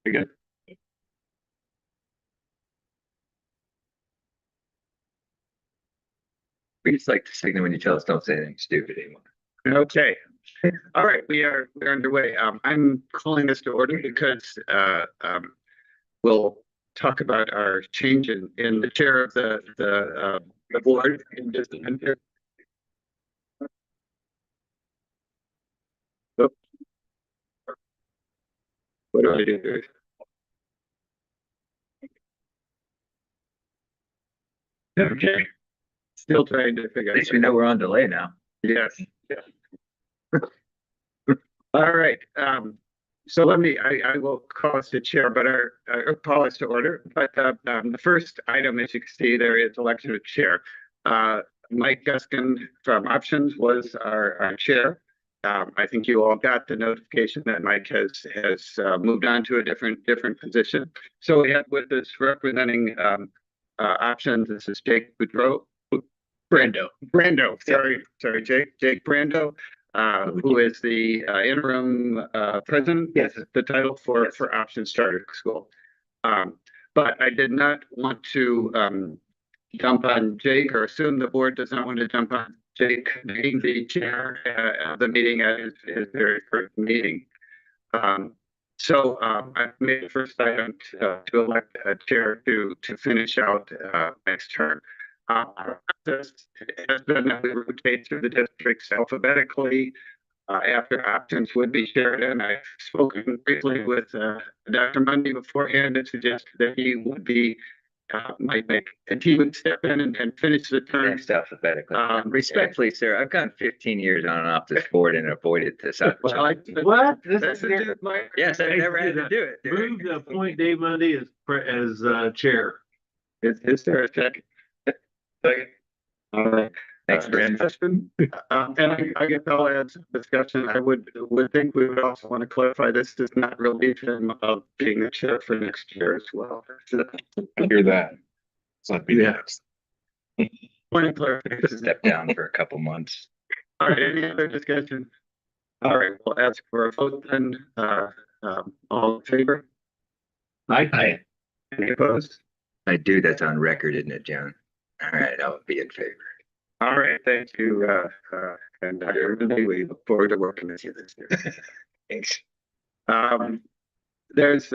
Again. We just like to signal when you tell us don't say anything stupid anymore. Okay. All right, we're underway. I'm calling this to order because we'll talk about our change in the chair of the board in just a minute. Oh. What do I do? Okay. Still trying to figure At out. least we know we're on delay now. Yes. Yeah. All right. So I will call us to chair, but call us to order. But the first item, as you can see, there is election of chair. Mike Guskin from Options was our chair. I think you all got the notification that Mike has moved on to a different position. So we have with us representing Options. This is Jake Brando. Sorry, Jake Brando. Who is the interim president? Yes, the title for Options Charter School. But I did not want to jump on Jake or assume the board does not want to jump on Jake being the chair of the meeting at his very first meeting. So I've made the first item to elect a chair to finish out next term. Our process has been that we rotate through the districts alphabetically after Options would be shared. And I've spoken briefly with Dr. Mundy beforehand and suggested that he would be and he would step in and finish the term. Next alphabetically. Respectfully, sir, I've gone 15 years on and off this board and avoided this. What? Yes, I never had to do it. Move to appoint Dave Mundy as chair. Is there a second? Second. All right. Thanks, Brent. And I guess I'll add some discussion. I would think we would also want to clarify this does not relieve him of being the chair for next year as well. I hear that. So that'd be next. Point of clarification. Step down for a couple months. All right. Any other discussion? All right. We'll ask for a vote then. All in favor? Aye. Any opposed? I do. That's on record, isn't it, John? All right. I'll be in favor. All right, thank you, and Dr. Mundy, we look forward to working with you this year. Thanks. There's,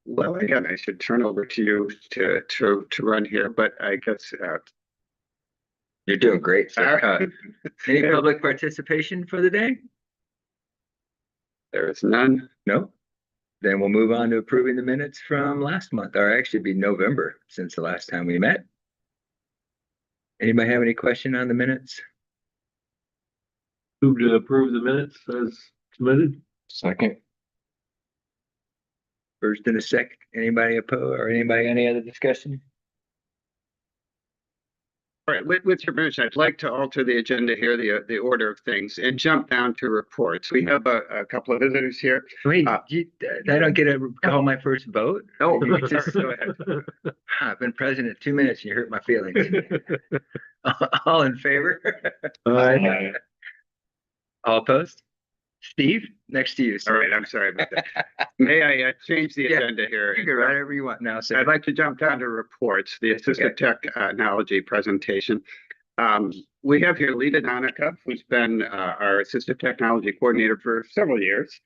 well, again, I should turn over to you to run here, but I guess You're doing great, sir. Any public participation for the day? There is none. No? Then we'll move on to approving the minutes from last month, or actually be November since the last time we met. Anybody have any question on the minutes? Move to approve the minutes as submitted. Second. First and a second. Anybody oppose or anybody any other discussion? All right, with your permission, I'd like to alter the agenda here, the order of things, and jump down to reports. We have a couple of visitors here. Wait, I don't get to call my first vote? No, just go ahead. I've been president 2 minutes and you hurt my feelings. All in favor? Aye. All opposed? Steve, next to you. All right, I'm sorry about that. May I change the agenda here? You can write whatever you want now, sir. I'd like to jump down to reports, the assistive technology presentation. We have here Lita Donica, who's been our assistive technology coordinator for several years.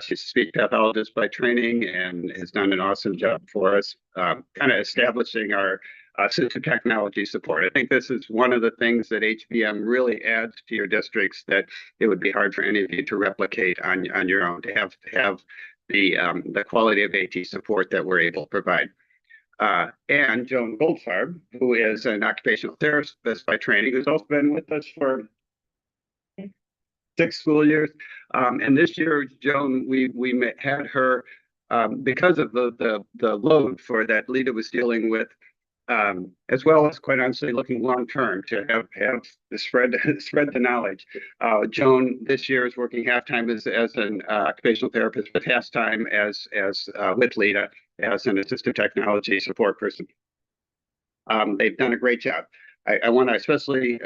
She's a speech pathologist by training and has done an awesome job for us, kind of establishing our assistive technology support. I think this is one of the things that HBM really adds to your districts that it would be hard for any of you to replicate on your own, to have the quality of AT support that we're able to provide. And Joan Goldfarb, who is an occupational therapist by training, who's also been with us for 6 school years. And this year, Joan, we had her because of the load for that Lita was dealing with, as well as quite honestly looking long term to have the spread the knowledge. Joan this year is working half-time as an occupational therapist, but half-time as with Lita as an assistive technology support person. They've done a great job. I want to especially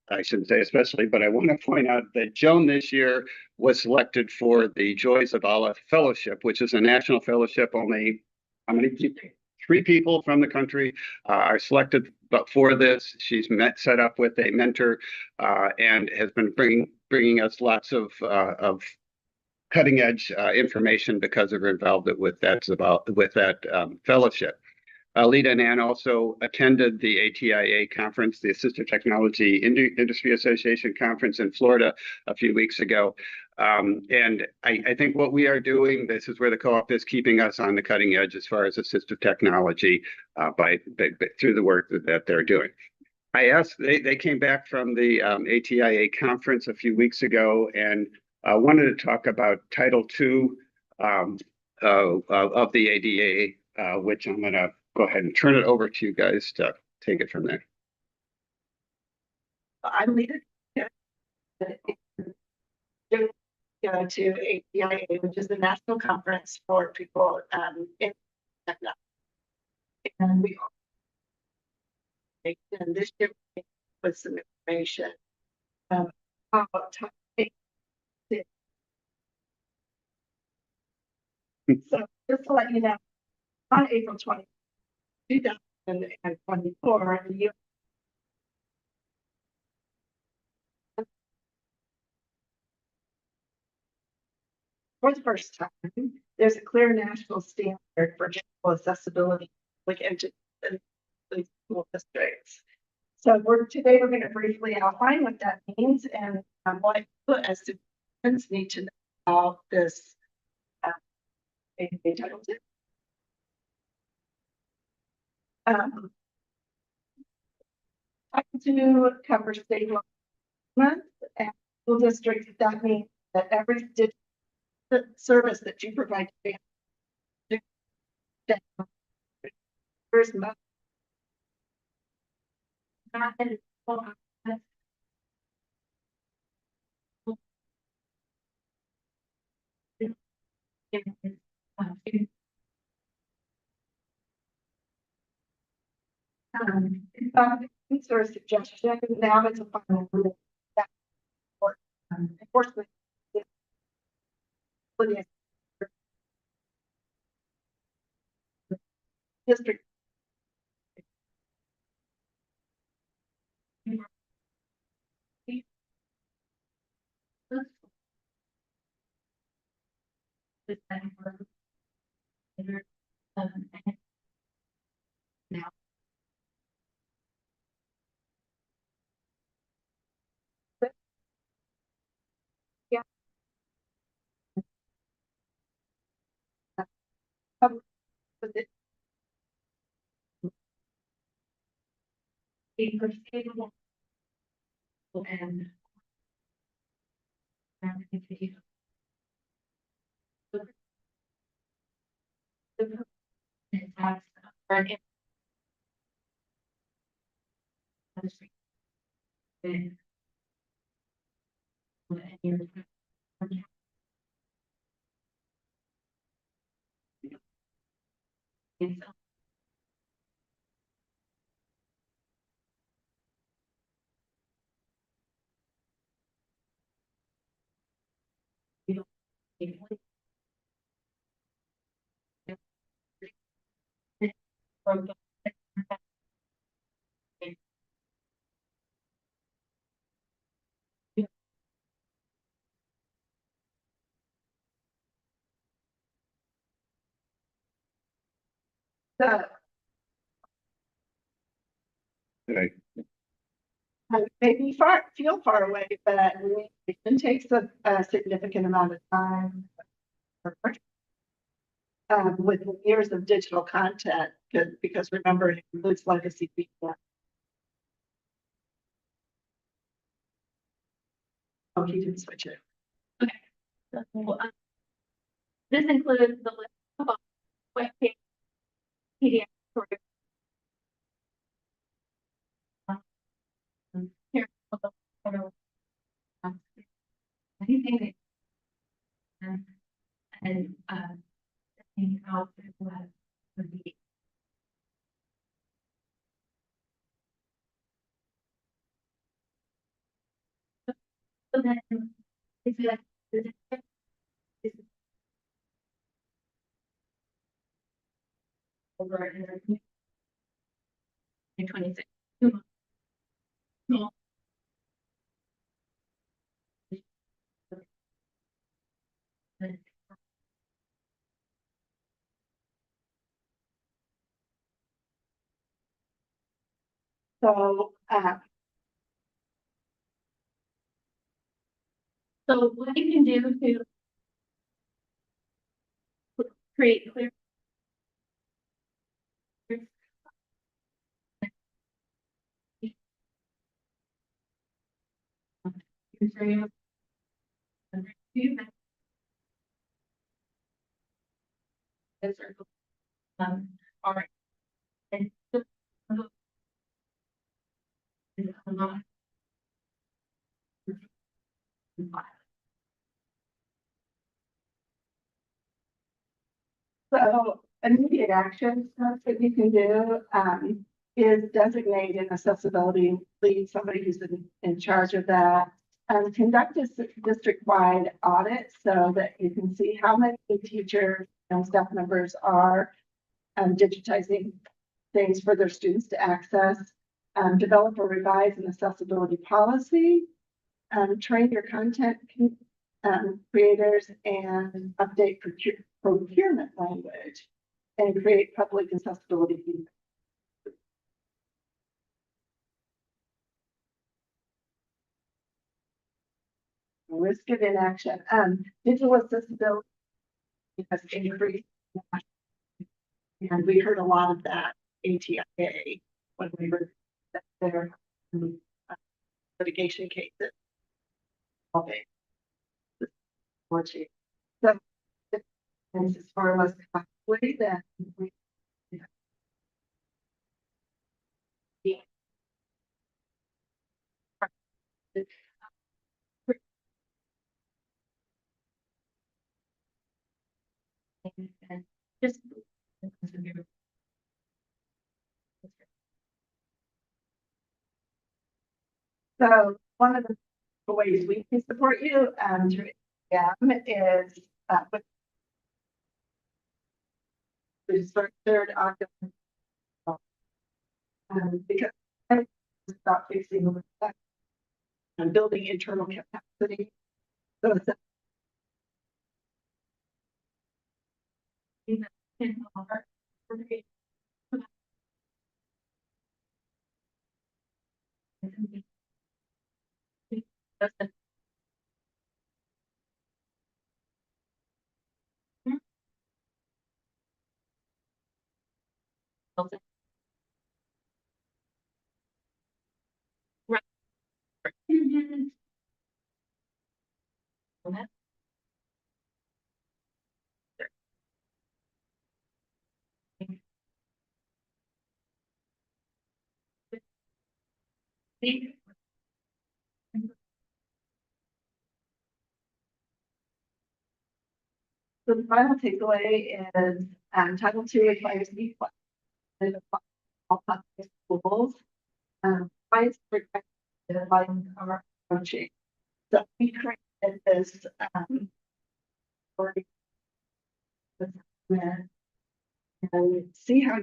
I shouldn't say especially, but I want to point out that Joan this year was selected for the Joys of Allah Fellowship, which is a national fellowship. Only how many people? 3 people from the country are selected, but for this, she's set up with a mentor and has been bringing us lots of cutting edge information because of her involvement with that fellowship. Lita and Ann also attended the ATIA conference, the Assistive Technology Industry Association conference in Florida a few weeks ago. And I think what we are doing, this is where the co-op is keeping us on the cutting edge as far as assistive technology by through the work that they're doing. I asked, they came back from the ATIA conference a few weeks ago and wanted to talk about Title II of the ADA, which I'm going to go ahead and turn it over to you guys to take it from there. I'm leader to APIA, which is the national conference for people in technology. And this year with some information about so just to let you know, on April 20, 2024, the for the first time, there's a clear national standard for digital accessibility, like into school districts. So today we're going to briefly outline what that means and what as students need to know about this Title II. Title II covers state government and school districts. That means that every digital service that you provide to there's not or a suggestion. Now it's a final rule that enforcement district. Now. Yeah. With it. Being perceivable and Right. Maybe feel far away, but it takes a significant amount of time with years of digital content, because remember, it includes legacy feedback. Oh, he didn't switch it. Okay. So, this includes the list of web page, PDF, here, anything that, and how would be. Is it? Is it? Is it over in 26? No. So, So what you can do to create clear. Material. All right. And so immediate action stuff that you can do, is designate an accessibility lead, somebody who's in charge of that. Conduct a district-wide audit so that you can see how many teachers and staff members are digitizing things for their students to access. Develop or revise an accessibility policy. Train your content creators and update procurement language and create public accessibility. Risk of inaction. Digital accessibility has increased. And we heard a lot of that ATIA when we were there, litigation cases. Okay. So, and as far as costly, then we and just. So one of the ways we can support you through HBM is with the third occupancy. Because it's about fixing and building internal capacity. So it's So the final takeaway is Title II requires me all public schools. Provides protected by our approaching. So we created this and see how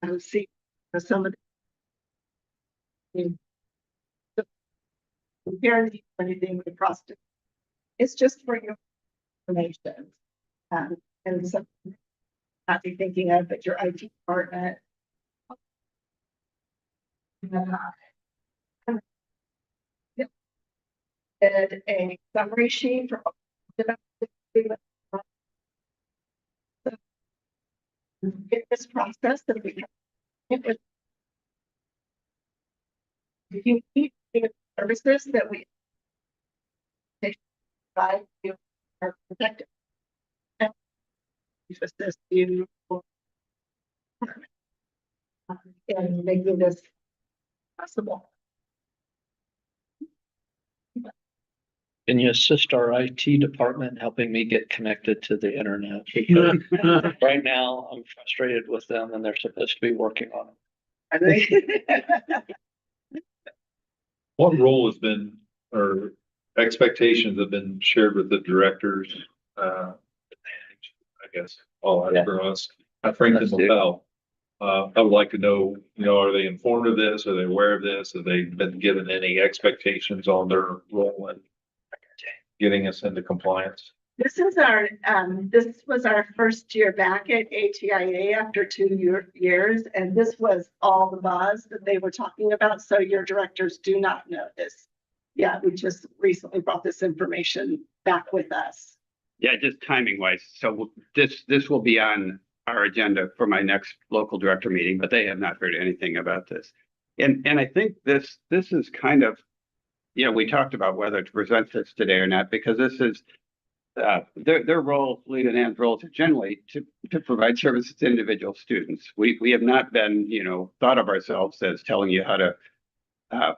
and see some of the guarantee anything we trust. It's just for your information. And something not be thinking of, but your IT department. Did a summary sheet for get this process that we unique services that we provide you are protected. And assist you in making this possible. Can you assist our IT department helping me get connected to the internet? Right now, I'm frustrated with them and they're supposed to be working on it. I think What role has been, or expectations have been shared with the directors? I guess, all Yeah. for us, at Franklin Let's do. Hotel. I would like to know, are they informed of this? Are they aware of this? Have they been given any expectations on their role in getting us into compliance? This was our first year back at ATIA after 2 years, and this was all the buzz that they were talking about. So your directors do not know this. Yeah, we just recently brought this information back with us. Yeah, just timing wise. So this will be on our agenda for my next local director meeting, but they have not heard anything about this. And I think this is kind of, we talked about whether to present this today or not, because this is their role, Lead and Ann's roles are generally to provide services to individual students. We have not been, thought of ourselves as telling you how to how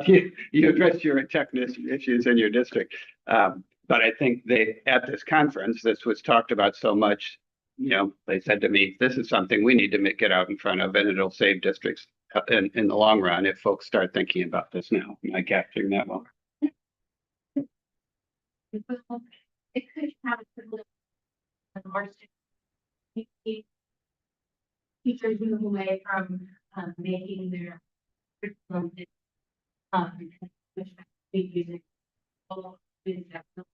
do you address your tech issues in your district. But I think at this conference, this was talked about so much, they said to me, this is something we need to get out in front of, and it'll save districts in the long run if folks start thinking about this now. Am I capturing that well? It could have a little more teachers move away from making their curriculum which be using all students have no-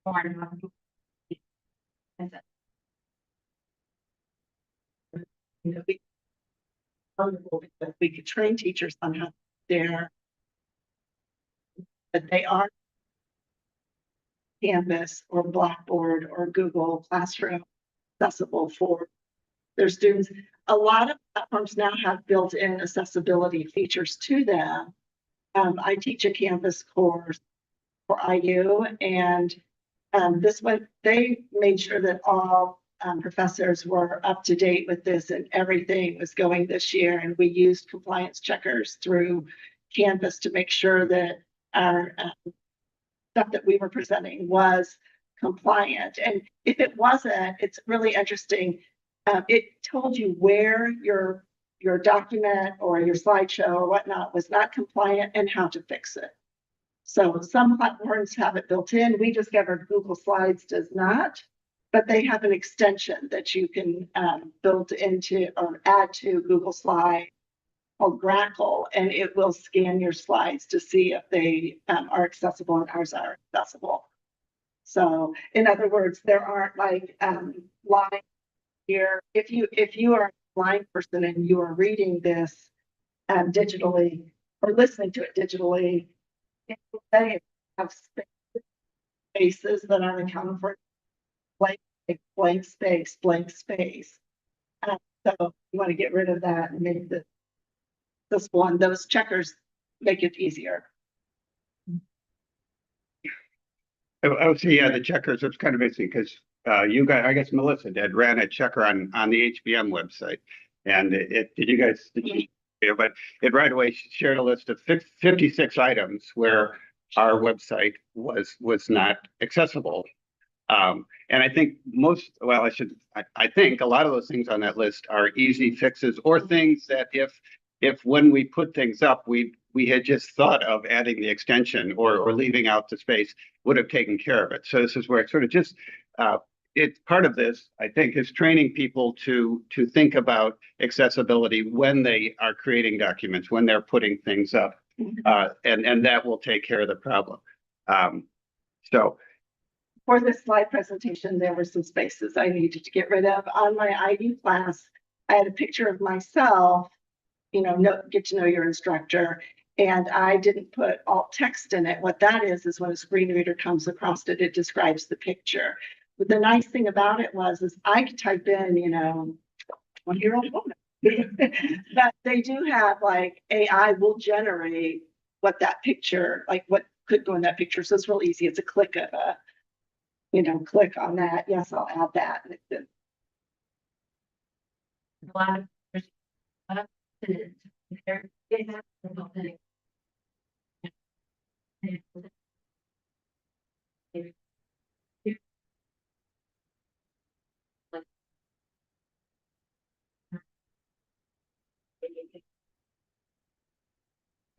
or not. As a- We because we could train teachers on how they're, but they are Canvas or Blackboard or Google Classroom accessible for their students. A lot of platforms now have built-in accessibility features to them. I teach a Canvas course for IU, and this one, they made sure that all professors were up to date with this, and everything was going this year. And we used compliance checkers through Canvas to make sure that our stuff that we were presenting was compliant. And if it wasn't, it's really interesting. It told you where your document or your slideshow or whatnot was not compliant and how to fix it. So some platforms have it built in. We discovered Google Slides does not, but they have an extension that you can build into or add to Google Slide called Grackle, and it will scan your slides to see if they are accessible, and ours are accessible. So in other words, there aren't like lines here. If you are a blind person and you are reading this digitally or listening to it digitally, it will say have spaces that aren't accounted for, blank space. So you want to get rid of that and make this one, those checkers make it easier. Oh, see, yeah, the checkers, it's kind of interesting because you guys, I guess Melissa ran a checker on the HBM website. And did you, but it right away shared a list of 56 items where our website was not accessible. And I think I think a lot of those things on that list are easy fixes or things that if when we put things up, we had just thought of adding the extension or leaving out the space would have taken care of it. So this is where it's sort of just, it's part of this, I think, is training people to think about accessibility when they are creating documents, when they're putting things up, and that will take care of the problem. So for this slide presentation, there were some spaces I needed to get rid of. On my IU class, I had a picture of myself, get to know your instructor, and I didn't put alt text in it. What that is when a screen reader comes across it, it describes the picture. But the nice thing about it is I could type in, 1-year-old woman. But they do have like AI will generate what that picture, like what could go in that picture. So it's real easy. It's a click of a, click on that. Yes, I'll add that. A lot of students, they're built-in.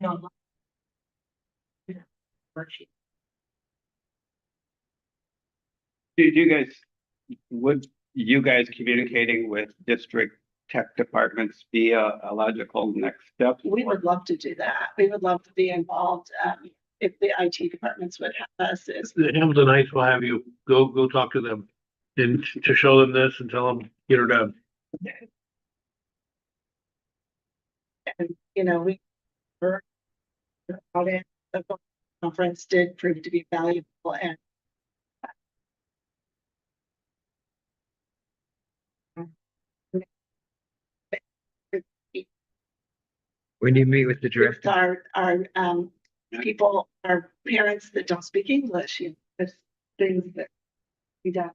No. Worksheet. Did you guys, would you guys communicating with district tech departments be a logical next step? We would love to do that. We would love to be involved, if the IT departments would have us. The Hamilton Heights will have you go talk to them and to show them this and tell them, get her done. And, you know, we were out in the conference did prove to be valuable and When you meet with the it's director, our people, our parents that don't speak English, you know, there's things that we don't.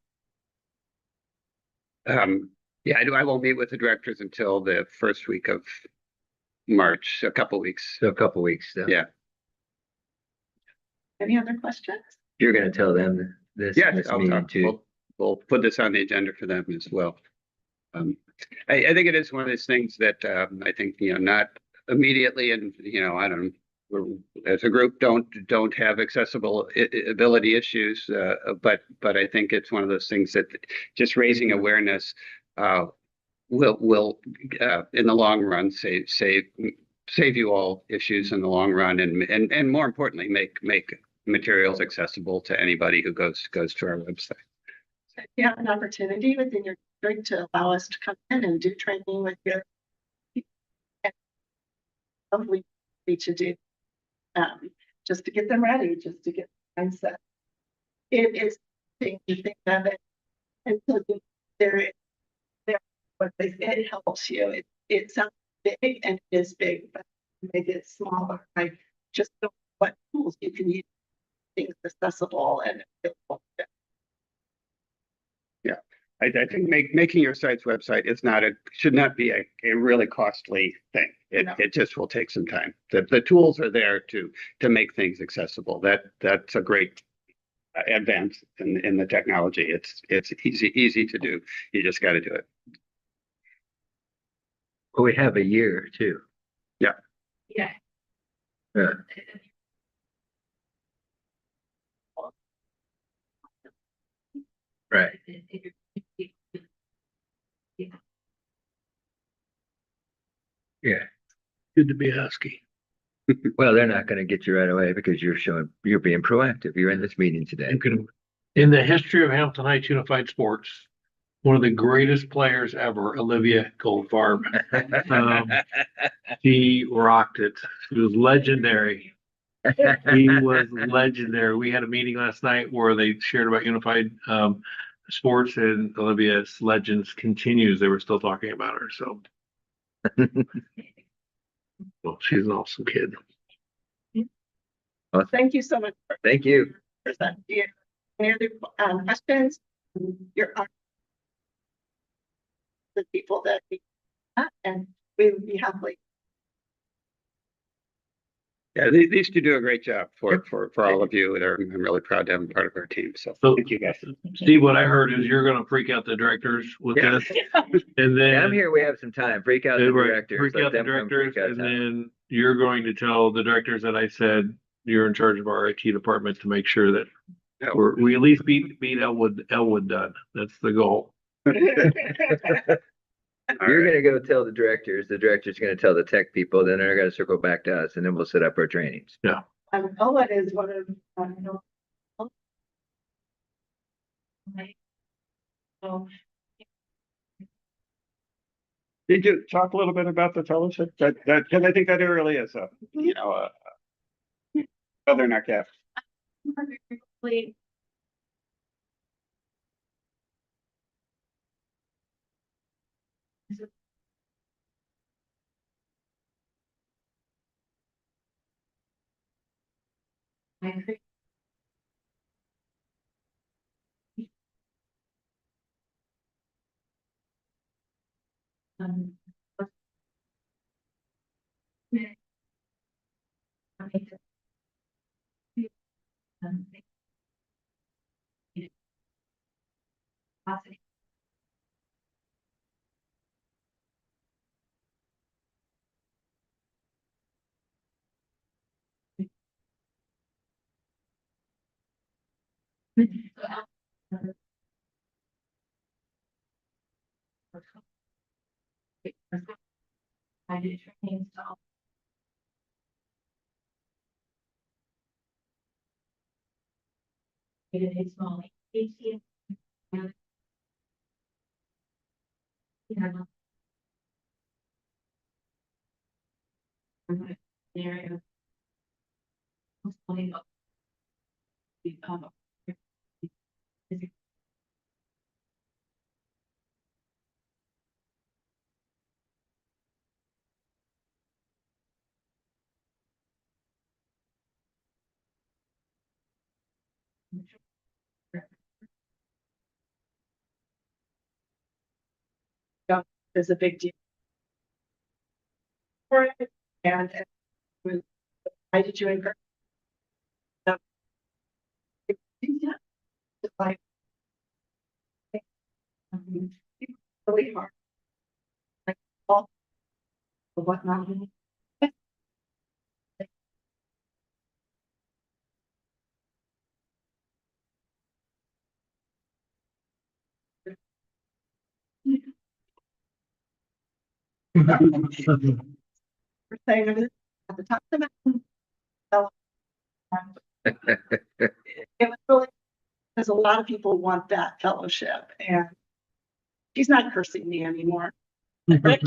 Yeah, I won't meet with the directors until the first week of March, a couple weeks. so a couple weeks, so Yeah. Any other questions? you're gonna tell them this, Yeah, this I'll meeting talk. too. We'll put this on the agenda for them as well. I think it is one of those things that, I think, you know, not immediately and, you know, I don't, we're, as a group, don't have accessible ability issues. But I think it's one of those things that just raising awareness, will, in the long run, save you all issues in the long run and more importantly, make materials accessible to anybody who goes to our website. If you have an opportunity within your district to allow us to come in and do training with your hopefully to do, just to get them ready, just to get mindset. It is thing to think of it until there, what they say, it helps you. It sounds big and it is big, but make it smaller. I just don't know what tools you can use, things accessible and available. I think making your site's website is should not be a really costly thing. No. It just will take some time. The tools are there to make things accessible. That's a great advance in the technology. It's easy to do. You just got to do it. Well, we have a year too. Yeah. Yeah. Right. Yeah. Good to be a husky. Well, they're not gonna get you right away because you're being proactive. You're in this meeting today. You can, in the history of Hamilton Heights Unified Sports, one of the greatest players ever, Olivia Goldfarb. She rocked it. She was legendary. He was legendary. We had a meeting last night where they shared about unified sports and Olivia's legends continues. They were still talking about her. So, well, she's an awesome kid. Thank you so much for Thank you. presenting. Any other questions? You're the people that we and we would be happy. Yeah, these two do a great job for all of you. I'm really proud to have them part of our team. So So, thank you guys. Steve, what I heard is you're going to freak out the directors with Yeah. this, and then Yeah, I'm here. We have some time. Freak out the Right, directors. freak let out the them come directors, freak out and time. then you're going to tell the directors that I said you're in charge of our IT department to make sure that we at least beat Elwood done. That's the goal. You're gonna go tell the directors gonna tell the tech people, then they're gonna circle back to us and then we'll set up our trainings. Owen is one of, So Did you talk a little bit about the fellowship? Because I think that it really is Southern RCAF. really, I agree. Um, um, I did training, so. It is small, HBM. Yeah. Area. Is a big deal. For it, and why did you encourage? Yeah. Like, really hard. Like, all or whatnot. We're saying it at the top of the mountain. So, it was really, because a lot of people want that fellowship, and she's not cursing me anymore. Great.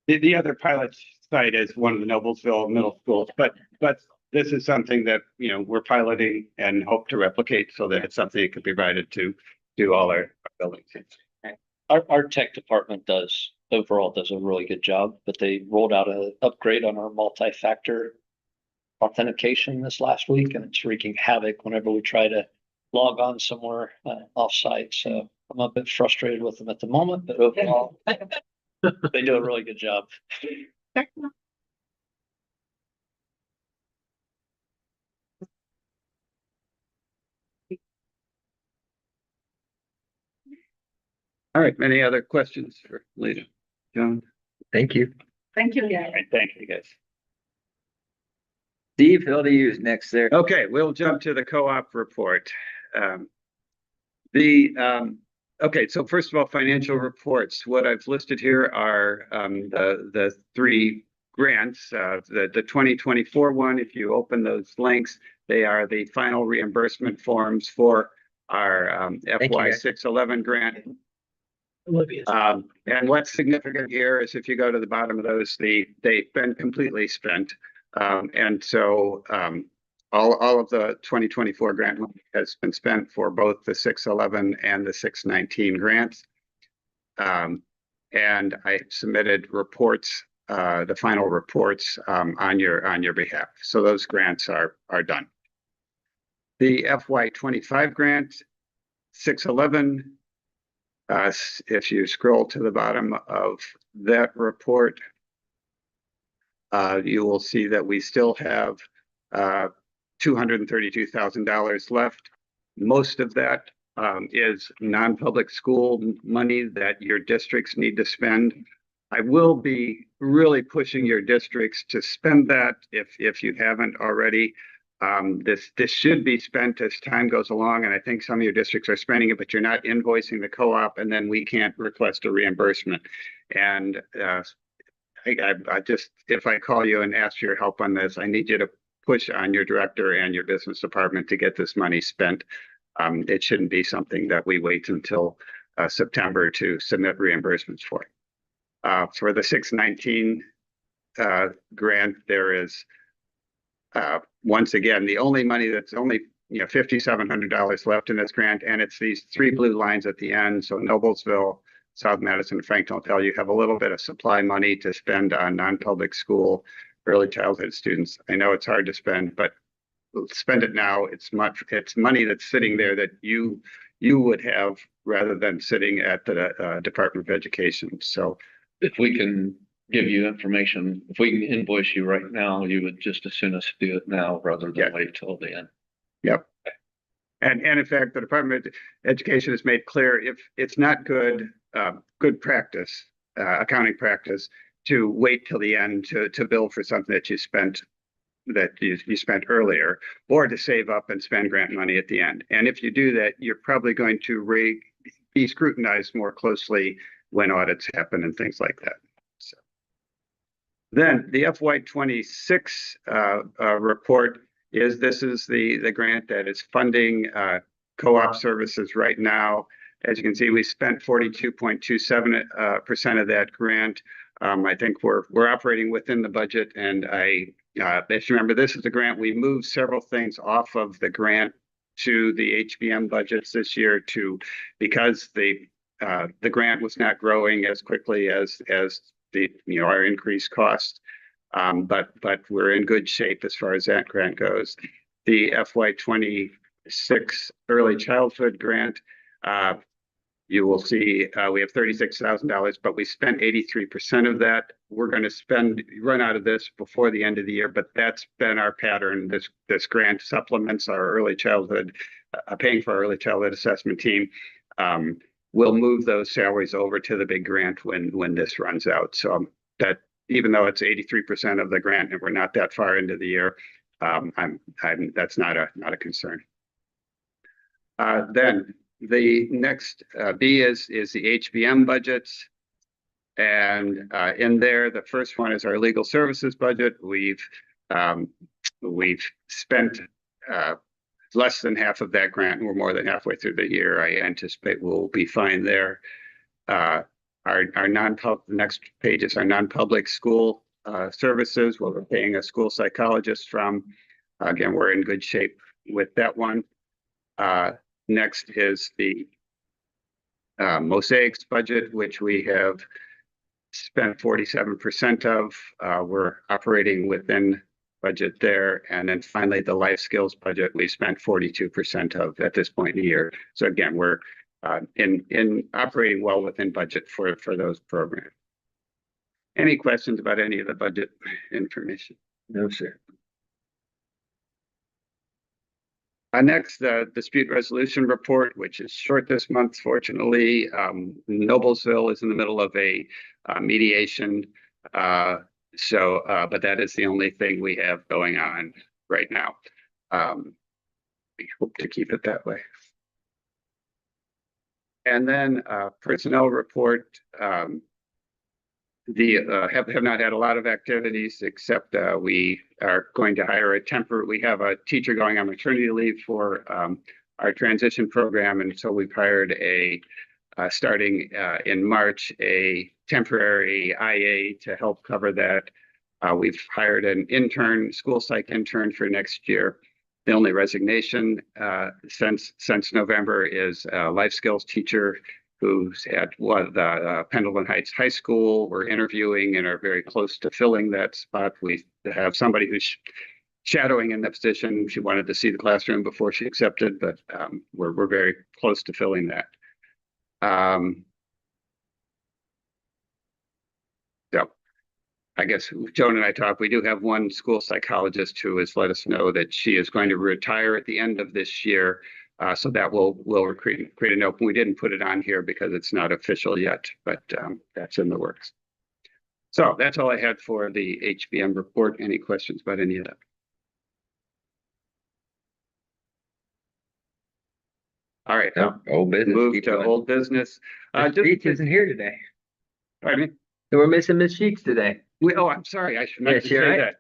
The other pilot site is one of the Noblesville middle schools, but this is something that, you know, we're piloting and hope to replicate so that it's something that can be provided to all our buildings. Our tech department overall does a really good job, but they rolled out an upgrade on our multi-factor authentication this last week, and it's wreaking havoc whenever we try to log on somewhere offsite. So I'm a bit frustrated with them at the moment, but overall, they do a really good job. All right, any other questions for Lita? John? Thank you. Thank you, All guys. right, thank you, guys. Steve, LDU's next there. Okay, we'll jump to the co-op report. Okay, so first of all, financial reports. What I've listed here are the three grants. The 2024 one, if you open those links, they are the final reimbursement forms for our FY 611 grant. And what's significant here is if you go to the bottom of those, they've been completely spent. And so all of the 2024 grant money has been spent for both the 611 and the 619 grants. And I submitted reports, the final reports on your behalf. So those grants are done. The FY 25 grant, 611. If you scroll to the bottom of that report, you will see that we still have $232,000 left. Most of that is non-public school money that your districts need to spend. I will be really pushing your districts to spend that if you haven't already. This should be spent as time goes along, and I think some of your districts are spending it, but you're not invoicing the co-op, and then we can't request a reimbursement. And I just, if I call you and ask for your help on this, I need you to push on your director and your business department to get this money spent. It shouldn't be something that we wait until September to submit reimbursements for. For the 619 grant, there is once again, the only money that's only $5,700 left in this grant, and it's these three blue lines at the end. So Noblesville, South Madison, Franklin will tell you have a little bit of supply money to spend on non-public school early childhood students. I know it's hard to spend, but spend it now. It's money that's sitting there that you would have rather than sitting at the Department of Education. So If we can give you information, if we can invoice you right now, you would just as soon as do it now rather than wait till the end. Yep. And in fact, the Department of Education has made clear if it's not good practice, accounting practice, to wait till the end to bill for something that you spent earlier, or to save up and spend grant money at the end. And if you do that, you're probably going to be scrutinized more closely when audits happen and things like that. So then the FY26 report is the grant that is funding co-op services right now. As you can see, we spent 42.27% of that grant. I think we're operating within the budget, and if you remember, this is a grant. We moved several things off of the grant to the HBM budgets this year because the grant was not growing as quickly as our increased cost. But we're in good shape as far as that grant goes. The FY26 early childhood grant, you will see we have $36,000, but we spent 83% of that. We're going to run out of this before the end of the year, but that's been our pattern. This grant supplements our early childhood, paying for our early childhood assessment team. We'll move those salaries over to the big grant when this runs out. So that even though it's 83% of the grant and we're not that far into the year, that's not a concern. Then the next B is the HBM budgets. And in there, the first one is our legal services budget. We've spent less than half of that grant, and we're more than halfway through the year. I anticipate we'll be fine there. Our next page is our non-public school services, where we're paying a school psychologist from. Again, we're in good shape with that one. Next is the Mosaics budget, which we have spent 47% of. We're operating within budget there. And then finally, the life skills budget, we spent 42% of at this point in the year. So again, we're in operating well within budget for those programs. Any questions about any of the budget information? No, sir. Next, the dispute resolution report, which is short this month, fortunately. Noblesville is in the middle of a mediation. But that is the only thing we have going on right now. We hope to keep it that way. And then personnel report. Have not had a lot of activities, except we are going to hire we have a teacher going on maternity leave for our transition program. And so we've hired starting in March, a temporary IA to help cover that. We've hired an school psych intern for next year. The only resignation since November is a life skills teacher who's at Pendleton Heights High School. We're interviewing and are very close to filling that spot. We have somebody who's shadowing in the position. She wanted to see the classroom before she accepted, but we're very close to filling that. So I guess Joan and I talked. We do have one school psychologist who has let us know that she is going to retire at the end of this year. So that will create an open. We didn't put it on here because it's not official yet, but that's in the works. So that's all I had for the HBM report. Any questions about any of that? All right. Old business. Move to old business. Miss Sheets isn't here today. Pardon me? So we're missing Miss Sheets today. I'm sorry. I should not say that.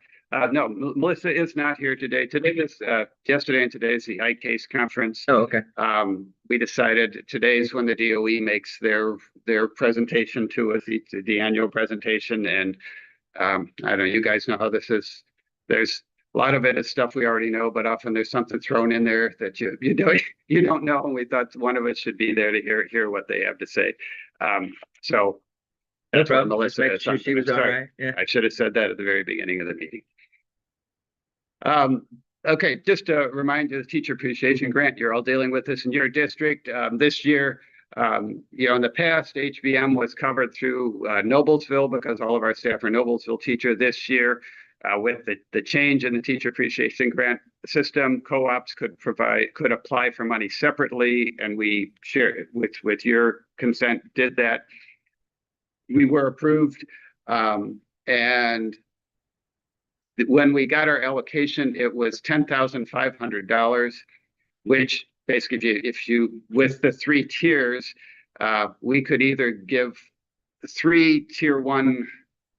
No, Melissa is not here today. Yesterday and today is the iCase conference. Oh, okay. We decided today is when the DOE makes their presentation to us, the annual presentation. And I don't know, you guys know how this is. There's a lot of it is stuff we already know, but often there's something thrown in there that you don't know. And we thought one of us should be there to hear what they have to say. So that's what Melissa is. She was all right. Yeah. I should have said that at the very beginning of the meeting. Okay, just to remind you, the Teacher Appreciation Grant, you're all dealing with this in your district. This year, in the past, HBM was covered through Noblesville because all of our staff are Noblesville teacher. This year, with the change in the Teacher Appreciation Grant system, co-ops could apply for money separately, and we shared with your consent did that. We were approved. And when we got our allocation, it was $10,500, which basically if you with the 3 tiers, we could either give 3 tier 1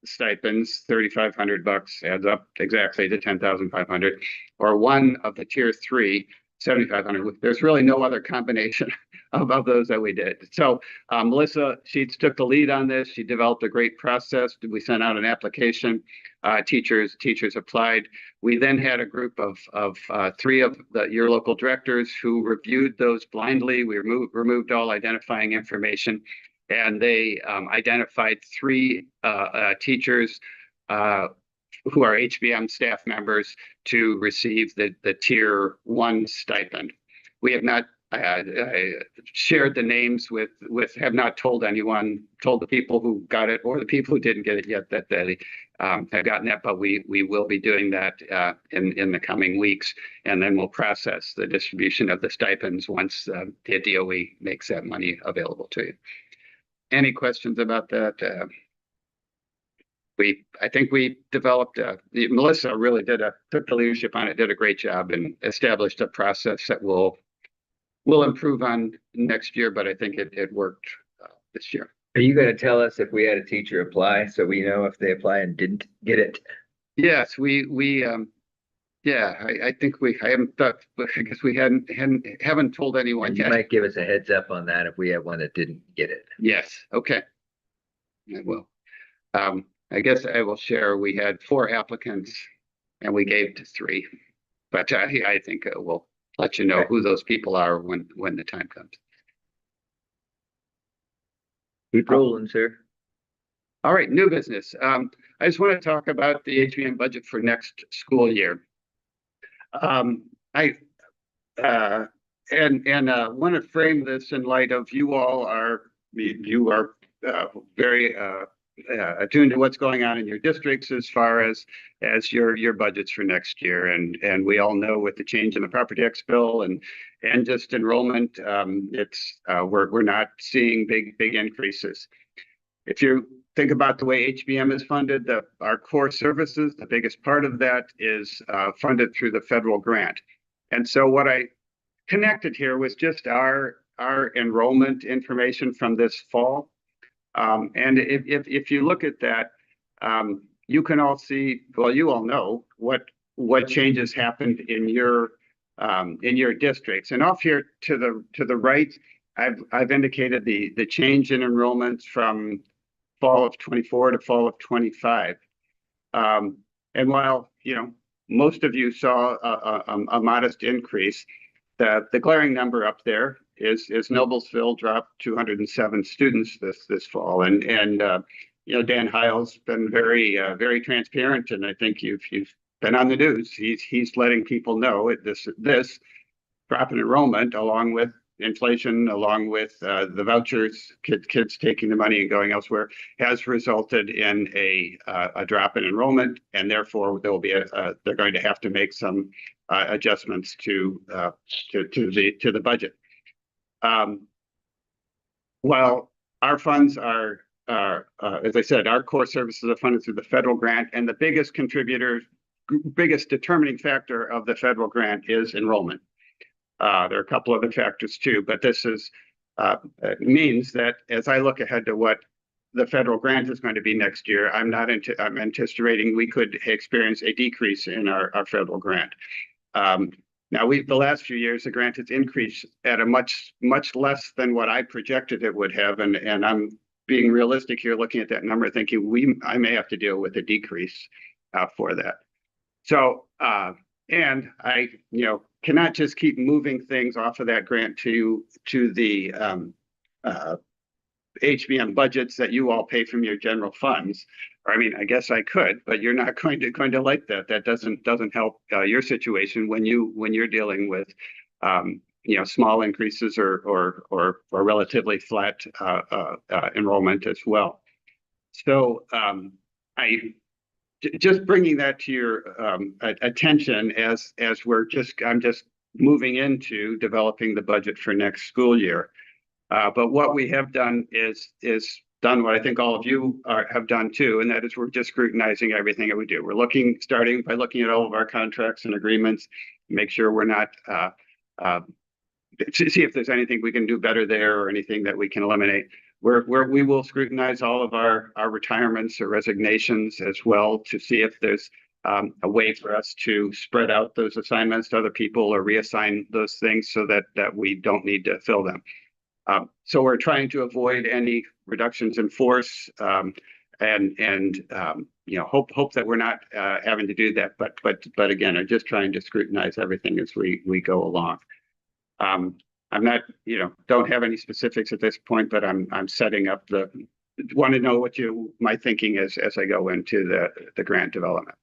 stipends, $3,500 adds up exactly to 10,500, or one of the tier 3, 7,500. There's really no other combination of those that we did. So Melissa Sheets took the lead on this. She developed a great process. We sent out an application. Teachers applied. We then had a group of 3 of your local directors who reviewed those blindly. We removed all identifying information, and they identified 3 teachers who are HBM staff members to receive the tier 1 stipend. We have not shared the names have not told the people who got it or the people who didn't get it yet that they have gotten that, but we will be doing that in the coming weeks, and then we'll process the distribution of the stipends once the DOE makes that money available to you. Any questions about that? I think we developed, Melissa really took the leadership on it, did a great job, and established a process that we'll improve on next year, but I think it worked this year. Are you gonna tell us if we had a teacher apply, so we know if they apply and didn't get it? Yes, I think I haven't thought, I guess we haven't told anyone You yet. might give us a heads up on that if we have one that didn't get it. Yes, okay. I will. I guess I will share, we had 4 applicants and we gave to 3, but I think we'll let you know who those people are when the time comes. Keep rolling, sir. All right, new business. I just want to talk about the HBM budget for next school year. I want to frame this in light of you are very attuned to what's going on in your districts as far as your budgets for next year, and we all know with the change in the property tax bill and just enrollment, we're not seeing big increases. If you think about the way HBM is funded, our core services, the biggest part of that is funded through the federal grant. And so what I connected here was just our enrollment information from this fall. And if you look at that, you can all see, well, you all know what changes happened in your districts. And off here to the right, I've indicated the change in enrollments from fall of 24 to fall of 25. And while, most of you saw a modest increase, the glaring number up there is Noblesville dropped 207 students this fall. And Dan Heil's been very transparent, and I think you've been on the news. He's letting people know this drop in enrollment, along with inflation, along with the vouchers, kids taking the money and going elsewhere, has resulted in a drop in enrollment, and therefore there will be they're going to have to make some adjustments to the budget. While our funds are, as I said, our core services are funded through the federal grant, and the biggest determining factor of the federal grant is enrollment. There are a couple other factors too, but this means that as I look ahead to what the federal grant is going to be next year, I'm anticipating we could experience a decrease in our federal grant. Now, the last few years, the grant has increased at a much less than what I projected it would have, and I'm being realistic here, looking at that number, thinking I may have to deal with a decrease for that. So, and I, cannot just keep moving things off of that grant to the HBM budgets that you all pay from your general funds. Or, I mean, I guess I could, but you're not going to like that. That doesn't help your situation when you're dealing with small increases or relatively flat enrollment as well. So just bringing that to your attention as I'm just moving into developing the budget for next school year. But what we have done is done what I think all of you have done too, and that is we're just scrutinizing everything that we do. We're starting by looking at all of our contracts and agreements, make sure we're not, to see if there's anything we can do better there or anything that we can eliminate. We will scrutinize all of our retirements or resignations as well to see if there's a way for us to spread out those assignments to other people or reassign those things so that we don't need to fill them. So we're trying to avoid any reductions in force, and hope that we're not having to do that. But again, I'm just trying to scrutinize everything as we go along. I'm not, don't have any specifics at this point, but I'm setting up want to know what my thinking is as I go into the grant development.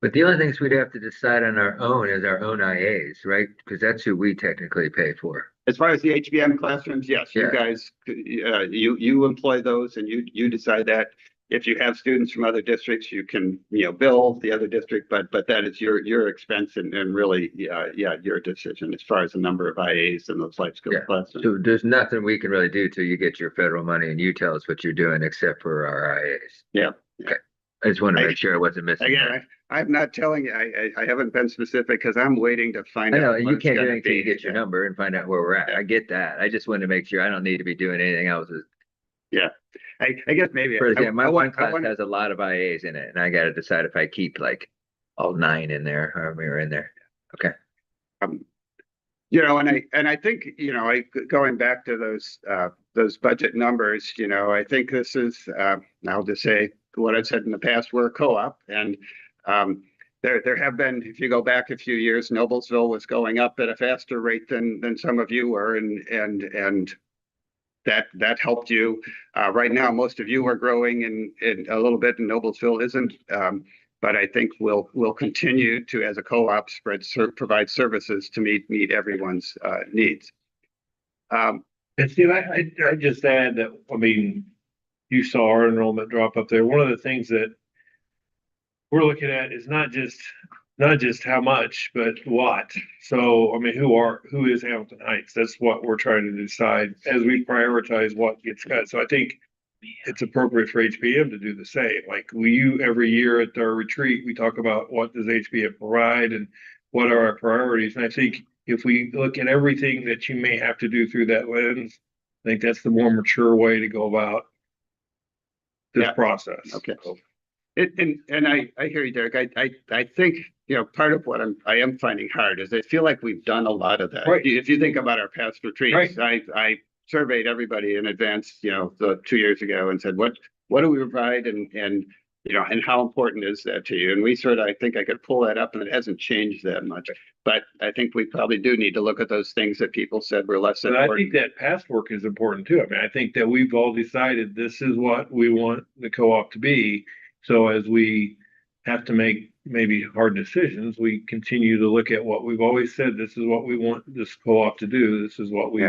But the only things we'd have to decide on our own is our own IAs, right? Because that's who we technically pay for. As far as the HBM classrooms, yes, you Yeah. guys, you employ those and you decide that. If you have students from other districts, you can, bill the other district, but that is your expense and really, your decision as far as the number of IAs and those life skills Yeah. classrooms. So there's nothing we can really do till you get your federal money and you tell us what you're doing except for our IAs. Yeah. Okay. I just want to make sure I wasn't missing. Again, I'm not telling you, I haven't been specific because I'm waiting to find I out. know, what you it's can't do gonna anything till you be. get your number and find out where we're at. I get that. I just wanted to make sure I don't need to be doing anything else. Yeah, I guess maybe. For example, my one I class want- has a lot of IAs in it, and I got to decide if I keep like all 9 in there, however many are in there. Okay. And I think, going back to those budget numbers, I think this is, I'll just say what I've said in the past, we're a co-op, and there have been, if you go back a few years, Noblesville was going up at a faster rate than some of you were, and that helped you. Right now, most of you are growing in a little bit, and Noblesville isn't. But I think we'll continue to, as a co-op, provide services to meet everyone's needs. And Steve, I just add that, I mean, you saw our enrollment drop up there. One of the things that we're looking at is not just how much, but what. So, I mean, who is Hamilton Heights? That's what we're trying to decide as we prioritize what gets cut. So I think it's appropriate for HBM to do the same. Like every year at our retreat, we talk about what does HBM provide and what are our priorities. And I think if we look at everything that you may have to do through that lens, I think that's the more mature way to go about this process. Okay. And I hear you, Derek. I think, part of what I am finding hard is I feel like we've done a lot of that. Right. If you think about our past retreats, Right. I surveyed everybody in advance, the 2 years ago and said, what do we provide and how important is that to you? And we I think I could pull that up and it hasn't changed that much. But I think we probably do need to look at those things that people said were less But important. I think that past work is important too. I mean, I think that we've all decided this is what we want the co-op to be. So as we have to make maybe hard decisions, we continue to look at what we've always said, this is what we want this co-op to do. This is what we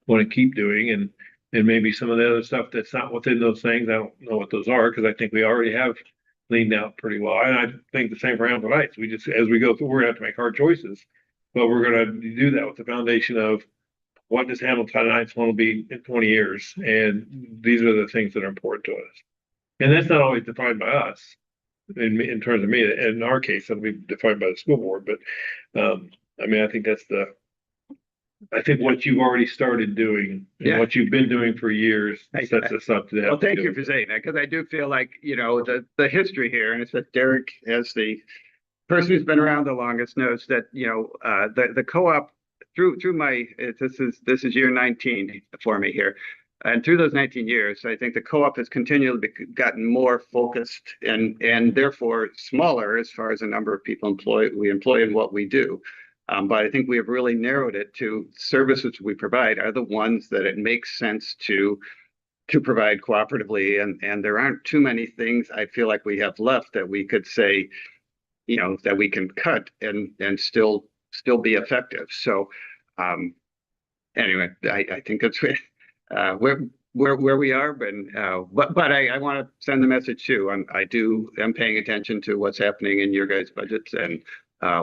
want to keep doing. And maybe some of the other stuff that's not within those things, I don't know what those are, because I think we already have leaned out pretty well. And I think the same for Hamilton Heights. We just, as we go through, we're gonna have to make hard choices, but we're gonna do that with the foundation of what does Hamilton Heights want to be in 20 years? And these are the things that are important to us. And that's not always defined by us in terms of me. In our case, it'll be defined by the school board, but I mean, I think I think what you've already started doing and what you've been doing for years sets us up to that. Well, thank you for saying that, because I do feel like, the history here, and it's that Derek, as the person who's been around the longest, knows that, the co-op through my, this is year 19 for me here. And through those 19 years, I think the co-op has continually gotten more focused and therefore smaller as far as the number of people we employ in what we do. But I think we have really narrowed it to services we provide are the ones that it makes sense to provide cooperatively. And there aren't too many things I feel like we have left that we could say, that we can cut and still be effective. So anyway, I think that's where we are, but I want to send the message too. I'm paying attention to what's happening in your guys' budgets, and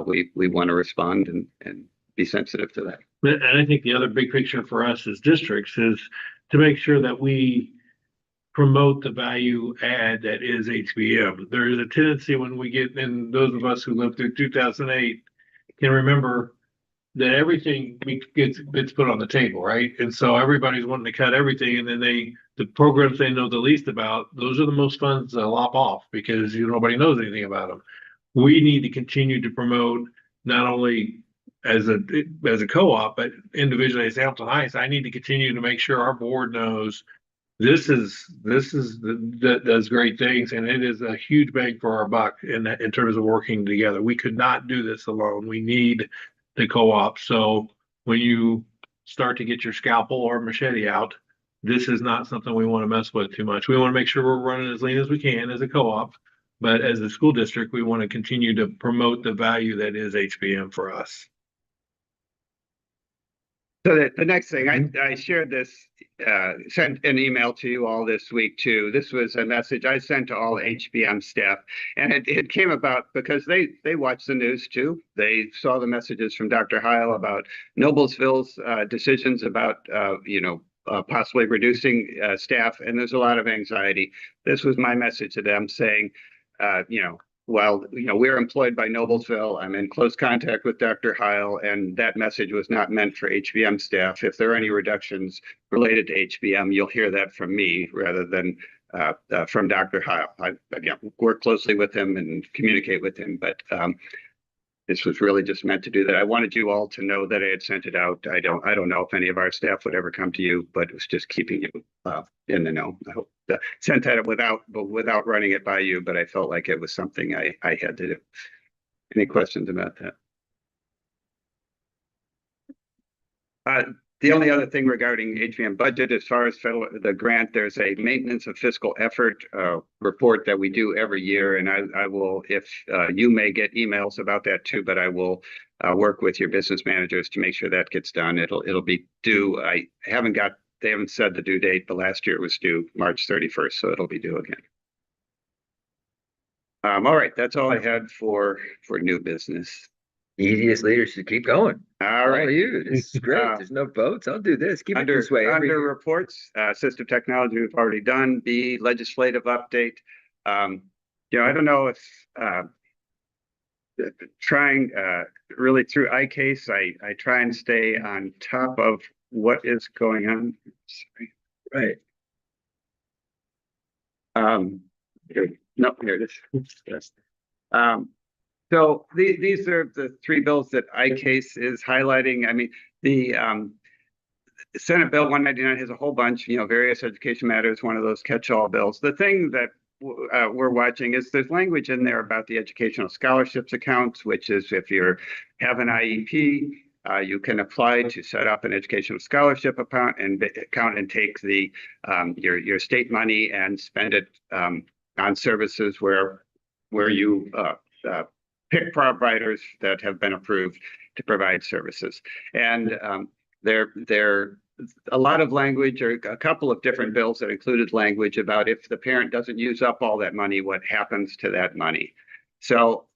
we want to respond and be sensitive to that. And I think the other big picture for us as districts is to make sure that we promote the value add that is HBM. There is a tendency when we get, and those of us who lived through 2008 can remember that everything gets put on the table, right? And so everybody's wanting to cut everything, and then the programs they know the least about, those are the most funds to lop off because nobody knows anything about them. We need to continue to promote not only as a co-op, but individually as Hamilton Heights. I need to continue to make sure our board knows this that does great things, and it is a huge bang for our buck in terms of working together. We could not do this alone. We need the co-op. So when you start to get your scalpel or machete out, this is not something we want to mess with too much. We want to make sure we're running as lean as we can as a co-op, but as a school district, we want to continue to promote the value that is HBM for us. So the next thing, I shared this, sent an email to you all this week too. This was a message I sent to all HBM staff, and it came about because they watch the news too. They saw the messages from Dr. Heil about Noblesville's decisions about possibly reducing staff, and there's a lot of anxiety. This was my message to them saying, well, we're employed by Noblesville. I'm in close contact with Dr. Heil, and that message was not meant for HBM staff. If there are any reductions related to HBM, you'll hear that from me rather than from Dr. Heil. I again work closely with him and communicate with him, but this was really just meant to do that. I wanted you all to know that I had sent it out. I don't know if any of our staff would ever come to you, but it was just keeping you in the know. I hope sent that without running it by you, but I felt like it was something I had to do. Any questions about that? The only other thing regarding HBM budget, as far as the grant, there's a maintenance of fiscal effort report that we do every year, and I will, if you may get emails about that too, but I will work with your business managers to make sure that gets done. It'll be due. They haven't said the due date, but last year it was due March 31st, so it'll be due again. All right, that's all I had for new business. Easiest leaders should keep going. All right. You. This is great. There's no votes. I'll do this. Keep it this way. Under reports, assistive technology we've already done. B, legislative update. I don't know if trying really through iCase, I try and stay on top of what is going on. Right. Here it is. Yes. So these are the three bills that iCase is highlighting. I mean, the Senate Bill 199 has a whole bunch, various education matters, one of those catch-all bills. The thing that we're watching is there's language in there about the educational scholarships accounts, which is if you have an IEP, you can apply to set up an educational scholarship account and take your state money and spend it on services where you pick providers that have been approved to provide services. And there a lot of language, or a couple of different bills that included language about if the parent doesn't use up all that money, what happens to that money. So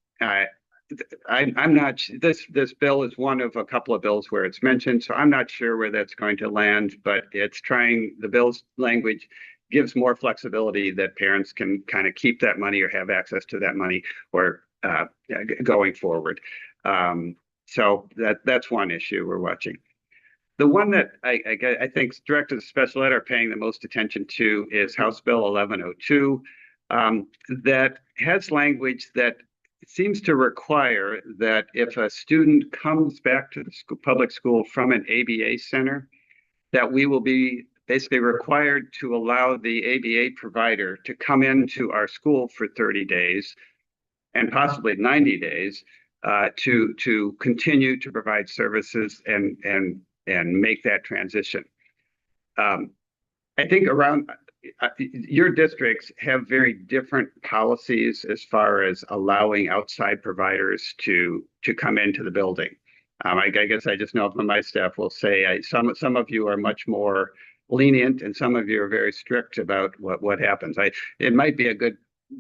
I'm not, this bill is one of a couple of bills where it's mentioned, so I'm not sure where that's going to land, but it's trying, the bill's language gives more flexibility that parents can kind of keep that money or have access to that money or going forward. So that's one issue we're watching. The one that I think directors of special ed are paying the most attention to is House Bill 1102. That has language that seems to require that if a student comes back to the public school from an ABA center, that we will be basically required to allow the ABA provider to come into our school for 30 days and possibly 90 days to continue to provide services and make that transition. I think around your districts have very different policies as far as allowing outside providers to come into the building. I guess I just know from my staff will say some of you are much more lenient and some of you are very strict about what happens. It might be a good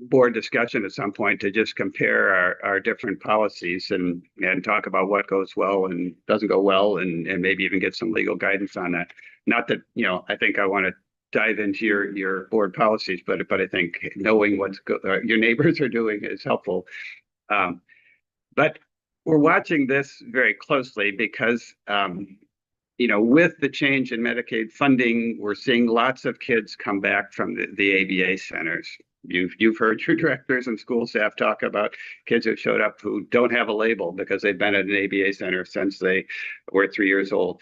board discussion at some point to just compare our different policies and talk about what goes well and doesn't go well and maybe even get some legal guidance on that. Not that, I think I want to dive into your board policies, but I think knowing what your neighbors are doing is helpful. But we're watching this very closely because, with the change in Medicaid funding, we're seeing lots of kids come back from the ABA centers. You've heard your directors and school staff talk about kids who showed up who don't have a label because they've been at an ABA center since they were 3 years old.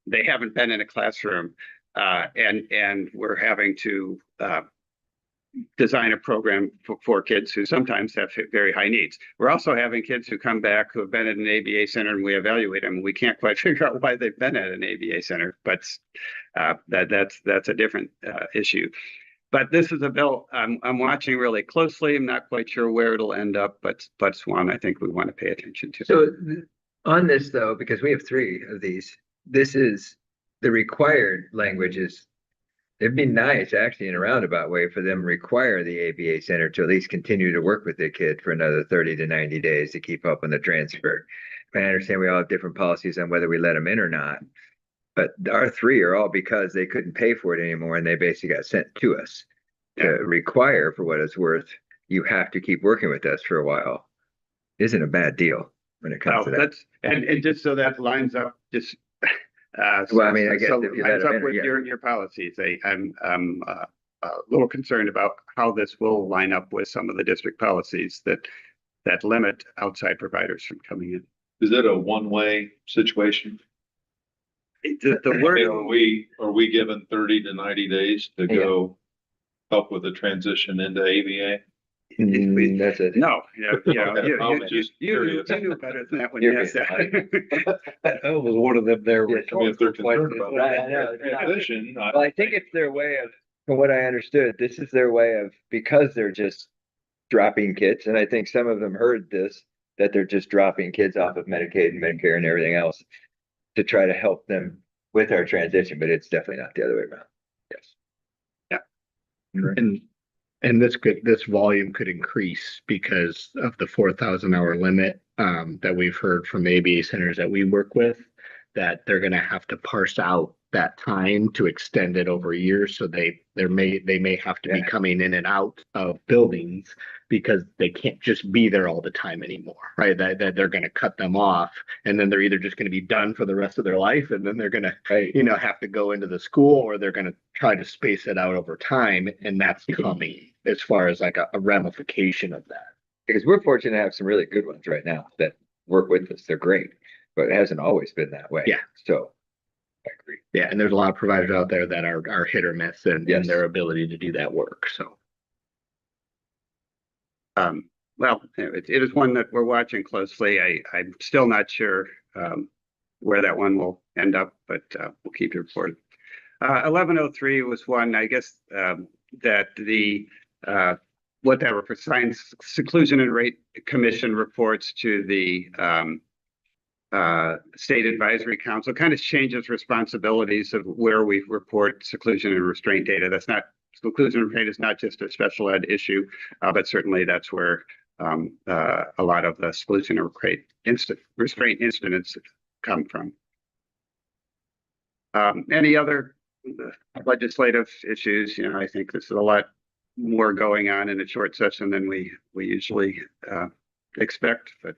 They haven't been in a classroom, and we're having to design a program for kids who sometimes have very high needs. We're also having kids who come back who have been at an ABA center, and we evaluate them. We can't quite figure out why they've been at an ABA center, but that's a different issue. But this is a bill I'm watching really closely. I'm not quite sure where it'll end up, but it's one I think we want to pay attention to. So on this though, because we have 3 of these, this is the required language is, it'd be nice actually in a roundabout way for them to require the ABA center to at least continue to work with the kid for another 30 to 90 days to keep up on the transfer. I understand we all have different policies on whether we let them in or not, but our 3 are all because they couldn't pay for it anymore and they basically got sent to us to require, for what it's worth, you have to keep working with us for a while. Isn't a bad deal when it comes to that. And just so that lines up, just well, I mean, I guess so if you lines let 'em up in, with yeah. your policies. I'm a little concerned about how this will line up with some of the district policies that limit outside providers from coming in. Is it a one-way situation? The word, Are we given 30 to 90 days to go help with the transition into ABA? That's it. no, I was just you curious. knew better than that when You're you asked that. That was one of them there. Yeah, I mean, if they're concerned about Right, I know. that transition, Well, I think it's their way of, from what I understood, this is their way of, because they're just dropping kids, and I think some of them heard this, that they're just dropping kids off of Medicaid and Medicare and everything else to try to help them with our transition, but it's definitely not the other way around. Yes. And this volume could increase because of the 4,000 hour limit that we've heard from ABA centers that we work with, that they're going to have to parse out that time to extend it over years. So they may have to be coming in and out of buildings because they can't just be there all the time anymore, right? That they're going to cut them off, and then they're either just going to be done for the rest of their life, and then they're going to, have to go into the school, or they're going to try to space it out over time, and that's coming as far as like a ramification of that. Because we're fortunate to have some really good ones right now that work with us. They're great, but it hasn't always been that way. Yeah. So I agree. Yeah, and there's a lot of providers out there that are hit or miss in their ability to do that work. So. Well, it is one that we're watching closely. I'm still not sure where that one will end up, but we'll keep you reported. 1103 was one, I guess, that the whatever for Science Seclusion and Rate Commission reports to the State Advisory Council kind of changes responsibilities of where we report seclusion and restraint data. That's not, seclusion and restraint is not just a special ed issue, but certainly that's where a lot of the seclusion and restraint incidents come from. Any other legislative issues? I think there's a lot more going on in a short session than we usually expect, but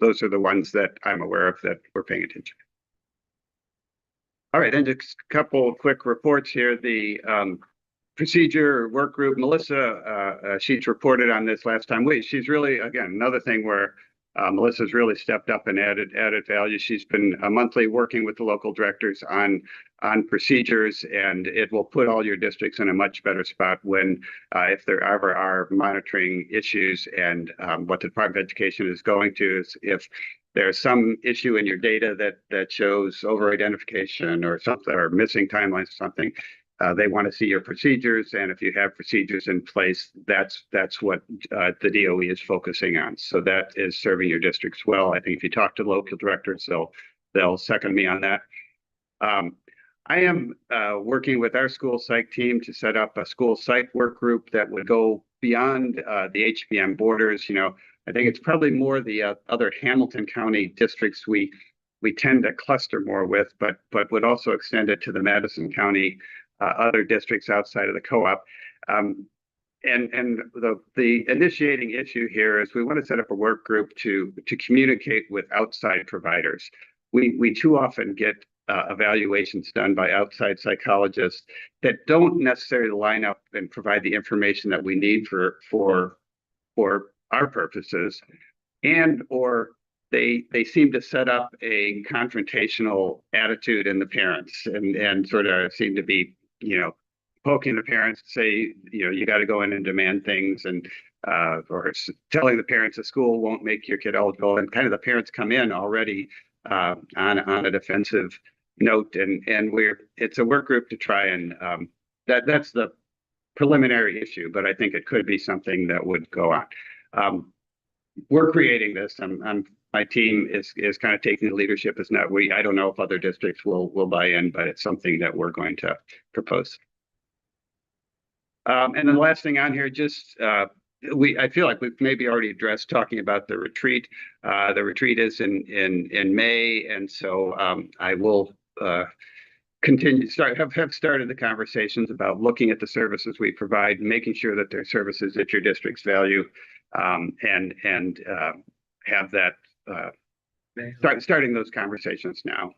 those are the ones that I'm aware of that we're paying attention. All right, then just a couple of quick reports here. The procedure work group, Melissa, she's reported on this last time. She's really, again, another thing where Melissa's really stepped up and added value. She's been monthly working with the local directors on procedures, and it will put all your districts in a much better spot when if there ever are monitoring issues. And what the Department of Education is going to is if there's some issue in your data that shows over identification or something, or missing timelines or something, they want to see your procedures, and if you have procedures in place, that's what the DOE is focusing on. So that is serving your districts well. I think if you talk to local directors, they'll second me on that. I am working with our school psych team to set up a school psych work group that would go beyond the HBM borders. I think it's probably more the other Hamilton County districts. We we tend to cluster more with, but would also extend it to the Madison County, other districts outside of the co-op. And the initiating issue here is we want to set up a work group to communicate with outside providers. We too often get evaluations done by outside psychologists that don't necessarily line up and provide the information that we need for our purposes, and or they seem to set up a confrontational attitude in the parents and sort of seem to be, poking the parents to say, you got to go in and demand things, and or telling the parents the school won't make your kid eligible, and kind of the parents come in already on a defensive note, and it's a work group to try and that's the preliminary issue, but I think it could be something that would go on. We're creating this. My team is kind of taking the leadership. It's not I don't know if other districts will buy in, but it's something that we're going to propose. And then the last thing on here, just I feel like we've maybe already addressed talking about the retreat. The retreat is in May, and so I will have started the conversations about looking at the services we provide, making sure that they're services that your districts value, and have that starting those conversations now.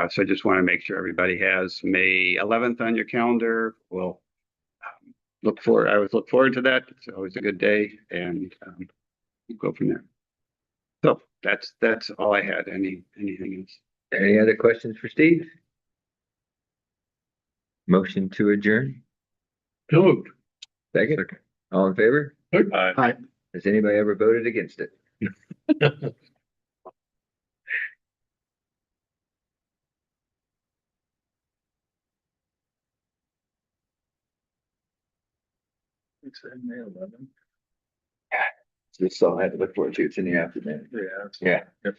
So I just want to make sure everybody has May 11th on your calendar. We'll I always look forward to that. It's always a good day, and we'll go from there. So that's all I had. Anything else? Any other questions for Steve? Motion to adjourn. So moved. Second. All in favor? Hi. Has anybody ever voted against it? May 11th. We still had to look forward to it. It's in the afternoon. Yeah. Yeah. Yep.